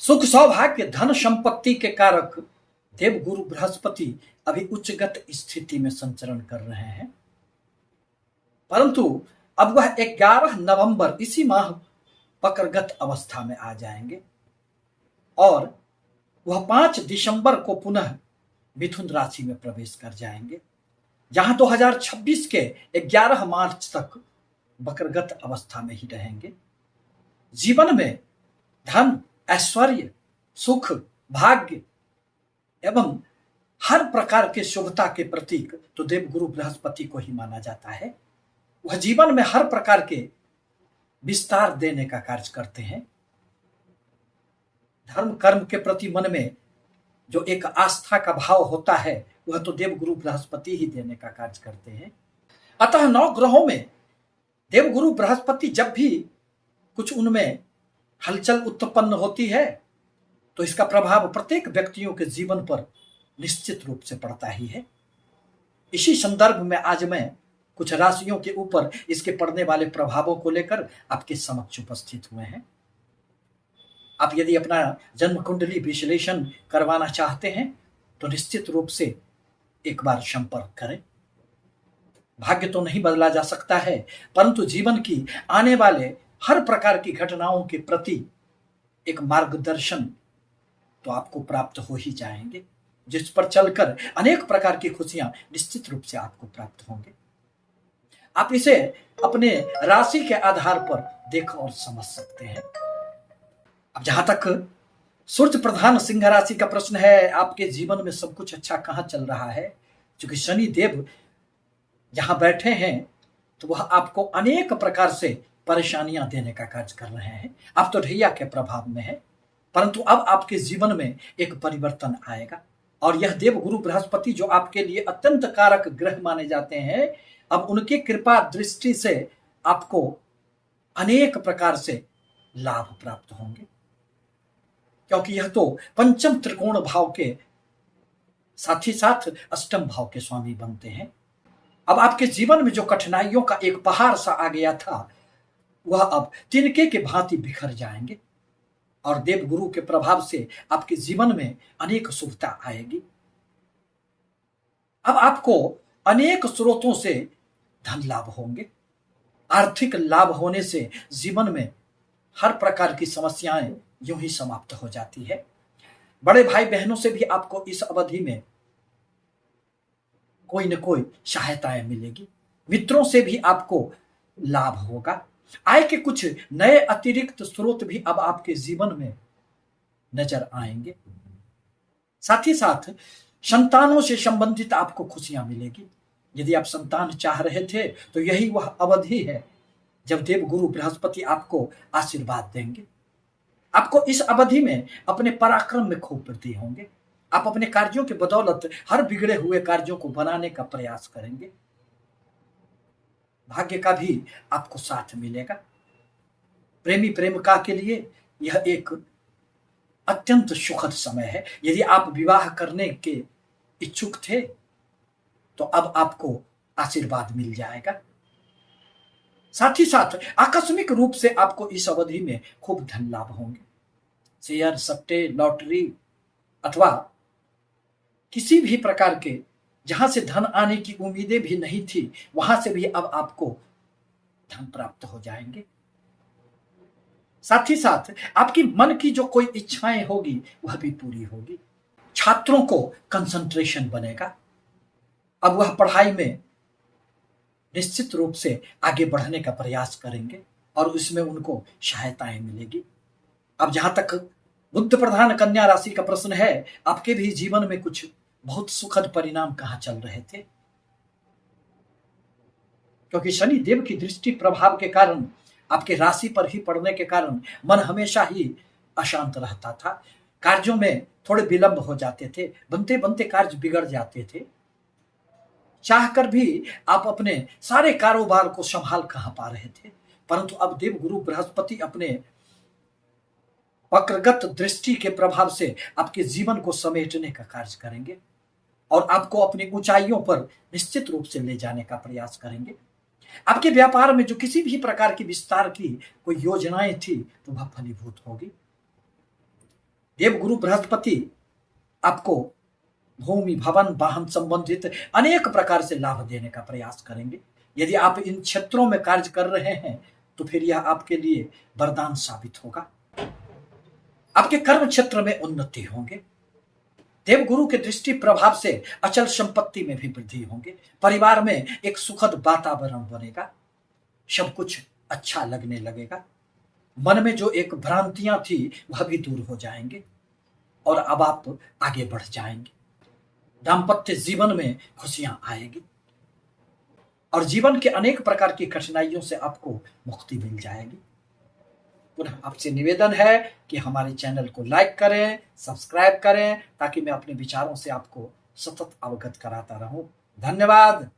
सुख सौभाग्य धन संपत्ति के कारक देवगुरु बृहस्पति अभी उच्चगत स्थिति में संचरण कर रहे हैं, परंतु अब वह 11 नवंबर इसी माह वक्रगत अवस्था में आ जाएंगे और वह 5 दिसंबर को पुनः मिथुन राशि में प्रवेश कर जाएंगे, जहां 2026 के 11 मार्च तक वक्रगत अवस्था में ही रहेंगे। जीवन में धन, ऐश्वर्य, सुख, भाग्य एवं हर प्रकार के शुभता के प्रतीक तो देवगुरु बृहस्पति को ही माना जाता है। वह जीवन में हर प्रकार के विस्तार देने का कार्य करते हैं। धर्म कर्म के प्रति मन में जो एक आस्था का भाव होता है वह तो देवगुरु बृहस्पति ही देने का कार्य करते हैं। अतः 9 ग्रहों में देवगुरु बृहस्पति जब भी कुछ उनमें हलचल उत्पन्न होती है तो इसका प्रभाव प्रत्येक व्यक्तियों के जीवन पर निश्चित रूप से पड़ता ही है। इसी संदर्भ में आज मैं कुछ राशियों के ऊपर इसके पड़ने वाले प्रभावों को लेकर आपके समक्ष उपस्थित हुए हैं। आप यदि अपना जन्म कुंडली विश्लेषण करवाना चाहते हैं तो निश्चित रूप से एक बार संपर्क करें। भाग्य तो नहीं बदला जा सकता है, परंतु जीवन की आने वाले हर प्रकार की घटनाओं के प्रति एक मार्गदर्शन तो आपको प्राप्त हो ही जाएंगे, जिस पर चलकर अनेक प्रकार की खुशियां निश्चित रूप से आपको प्राप्त होंगे। आप इसे अपने राशि के आधार पर देख और समझ सकते हैं। अब जहां तक सूर्य प्रधान सिंह राशि का प्रश्न है, आपके जीवन में सब कुछ अच्छा कहां चल रहा है? क्योंकि शनि देव जहां बैठे हैं तो वह आपको अनेक प्रकार से परेशानियां देने का कार्य कर रहे हैं। आप तो ढैया के प्रभाव में है, परंतु अब आपके जीवन में एक परिवर्तन आएगा और यह देवगुरु बृहस्पति जो आपके लिए अत्यंत कारक ग्रह माने जाते हैं, अब उनकी कृपा दृष्टि से आपको अनेक प्रकार से लाभ प्राप्त होंगे, क्योंकि यह तो पंचम त्रिकोण भाव के साथ ही साथ अष्टम भाव के स्वामी बनते हैं। अब आपके जीवन में जो कठिनाइयों का एक पहाड़ सा आ गया था वह अब तिनके के भांति बिखर जाएंगे और देवगुरु के प्रभाव से आपके जीवन में अनेक शुभता आएगी। अब आपको अनेक स्रोतों से धन लाभ होंगे। आर्थिक लाभ होने से जीवन में हर प्रकार की समस्याएं यूं ही समाप्त हो जाती है। बड़े भाई बहनों से भी आपको इस अवधि में कोई न कोई सहायताएं मिलेगी। मित्रों से भी आपको लाभ होगा। आय के कुछ नए अतिरिक्त स्रोत भी अब आपके जीवन में नजर आएंगे। साथ ही साथ संतानों से संबंधित आपको खुशियां मिलेगी। यदि आप संतान चाह रहे थे तो यही वह अवधि है जब देवगुरु बृहस्पति आपको आशीर्वाद देंगे। आपको इस अवधि में अपने पराक्रम में खूब वृद्धि होंगे। आप अपने कार्यों के बदौलत हर बिगड़े हुए कार्यों को बनाने का प्रयास करेंगे। भाग्य का भी आपको साथ मिलेगा। प्रेमी प्रेमिका के लिए यह एक अत्यंत सुखद समय है। यदि आप विवाह करने के इच्छुक थे तो अब आपको आशीर्वाद मिल जाएगा। साथ ही साथ आकस्मिक रूप से आपको इस अवधि में खूब धन लाभ होंगे। शेयर, सट्टे, लॉटरी अथवा किसी भी प्रकार के जहां से धन आने की उम्मीदें भी नहीं थी वहां से भी अब आपको धन प्राप्त हो जाएंगे। साथ ही साथ आपकी मन की जो कोई इच्छाएं होगी वह भी पूरी होगी। छात्रों को कंसंट्रेशन बनेगा। अब वह पढ़ाई में निश्चित रूप से आगे बढ़ने का प्रयास करेंगे और उसमें उनको सहायताएं मिलेगी। अब जहां तक बुध प्रधान कन्या राशि का प्रश्न है, आपके भी जीवन में कुछ बहुत सुखद परिणाम कहां चल रहे थे, क्योंकि शनि देव की दृष्टि प्रभाव के कारण आपके राशि पर ही पड़ने के कारण मन हमेशा ही अशांत रहता था। कार्यों में थोड़े विलंब हो जाते थे, बनते बनते कार्य बिगड़ जाते थे। चाहकर भी आप अपने सारे कारोबार को संभाल कहां पा रहे थे, परंतु अब देवगुरु बृहस्पति अपने वक्रगत दृष्टि के प्रभाव से आपके जीवन को समेटने का कार्य करेंगे और आपको अपनी ऊंचाइयों पर निश्चित रूप से ले जाने का प्रयास करेंगे। आपके व्यापार में जो किसी भी प्रकार की विस्तार की कोई योजनाएं थी तो वह फलीभूत होगी। देवगुरु बृहस्पति आपको भूमि, भवन, वाहन संबंधित अनेक प्रकार से लाभ देने का प्रयास करेंगे। यदि आप इन क्षेत्रों में कार्य कर रहे हैं तो फिर यह आपके लिए वरदान साबित होगा। आपके कर्म क्षेत्र में उन्नति होंगे। देवगुरु के दृष्टि प्रभाव से अचल संपत्ति में भी वृद्धि होंगे। परिवार में एक सुखद वातावरण बनेगा। सब कुछ अच्छा लगने लगेगा। मन में जो एक भ्रांतियां थी वह भी दूर हो जाएंगे और अब आप आगे बढ़ जाएंगे। दाम्पत्य जीवन में खुशियां आएगी और जीवन के अनेक प्रकार की कठिनाइयों से आपको मुक्ति मिल जाएगी। पुनः आपसे निवेदन है कि हमारे चैनल को लाइक करें, सब्सक्राइब करें, ताकि मैं अपने विचारों से आपको सतत अवगत कराता रहूं। धन्यवाद।